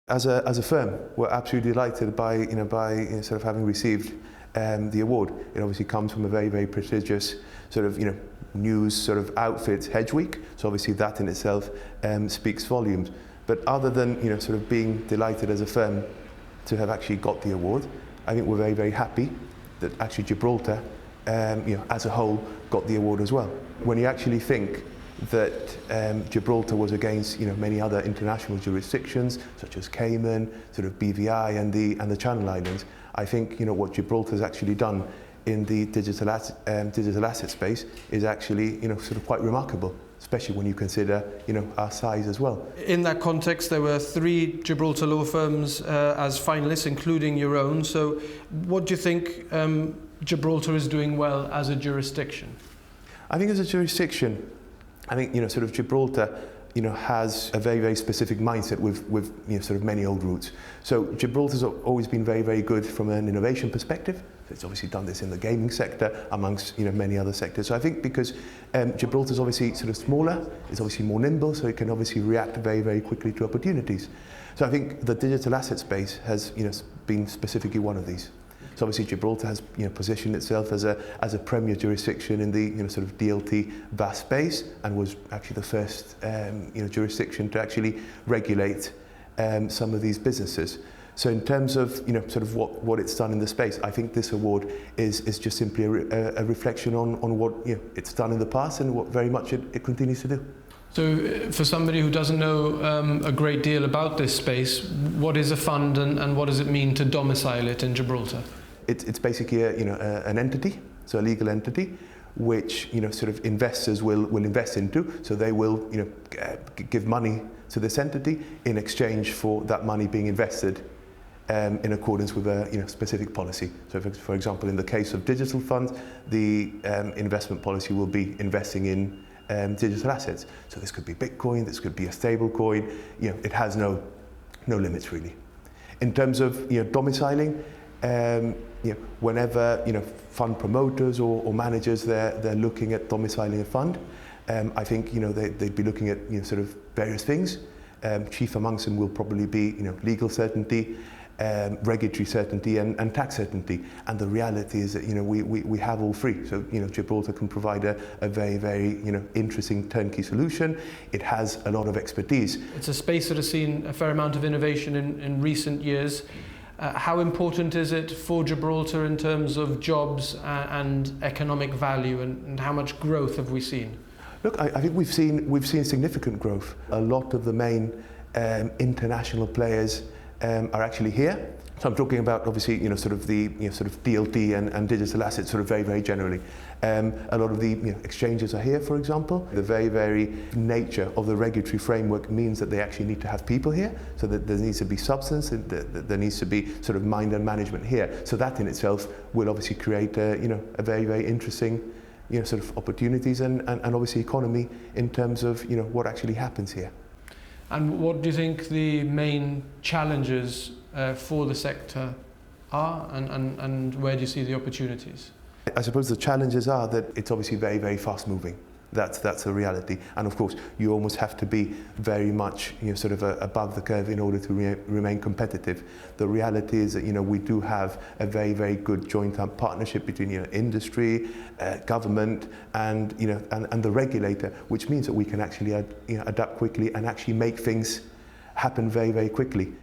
As a firm, we're absolutely delighted by sort of having received the award. It obviously comes from a very, very prestigious sort of news sort of outfit, Hedgeweek. So obviously that in itself speaks volumes. But other than sort of being delighted as a firm to have actually got the award, I think we're very, very happy that actually Gibraltar, as a whole, got the award as well. When you actually think that Gibraltar was against many other international jurisdictions such as Cayman, sort of BVI and the Channel Islands, I think what Gibraltar has actually done in the digital asset space is actually sort of quite remarkable, especially when you consider our size as well. In that context, there were 3 Gibraltar law firms as finalists, including your own. So what do you think Gibraltar is doing well as a jurisdiction? I think as a jurisdiction, I think sort of Gibraltar has a very, very specific mindset with sort of many old roots. So Gibraltar's always been very, very good from an innovation perspective. It's obviously done this in the gaming sector amongst many other sectors. So I think because Gibraltar's obviously sort of smaller, it's obviously more nimble, so it can obviously react very, very quickly to opportunities. So I think the digital asset space has been specifically one of these. So obviously Gibraltar has positioned itself as a premier jurisdiction in the sort of DLT VAS space, and was actually the first jurisdiction to actually regulate some of these businesses. So in terms of sort of what it's done in the space, I think this award is just simply a reflection on what it's done in the past and what very much it continues to do. So for somebody who doesn't know a great deal about this space, what is a fund and what does it mean to domicile it in Gibraltar? It's basically an entity, so a legal entity, which sort of investors will invest into. So they will give money to this entity in exchange for that money being invested in accordance with a specific policy. So for example, in the case of digital funds, the investment policy will be investing in digital assets. So this could be Bitcoin, this could be a stable coin. It has no limits really. In terms of domiciling, whenever fund promoters or managers they're looking at domiciling a fund, I think they'd be looking at sort of various things. Chief amongst them will probably be legal certainty, regulatory certainty and tax certainty. And the reality is that we have all 3. So Gibraltar can provide a very, very interesting turnkey solution. It has a lot of expertise. It's a space that has seen a fair amount of innovation in recent years. How important is it for Gibraltar in terms of jobs and economic value, and how much growth have we seen? Look, I think we've seen significant growth. A lot of the main international players are actually here. So I'm talking about obviously sort of the sort of DLT and digital assets sort of very, very generally. A lot of the exchanges are here, for example. The very, very nature of the regulatory framework means that they actually need to have people here, so that there needs to be substance, and there needs to be sort of mind and management here. So that in itself will obviously create a very, very interesting sort of opportunities and obviously economy in terms of what actually happens here. And what do you think the main challenges for the sector are, and where do you see the opportunities? I suppose the challenges are that it's obviously very, very fast moving. That's a reality, and of course you almost have to be very much sort of above the curve in order to remain competitive. The reality is that we do have a very, very good joint partnership between industry, government, and and the regulator, which means that we can actually adapt quickly and actually make things happen very, very quickly.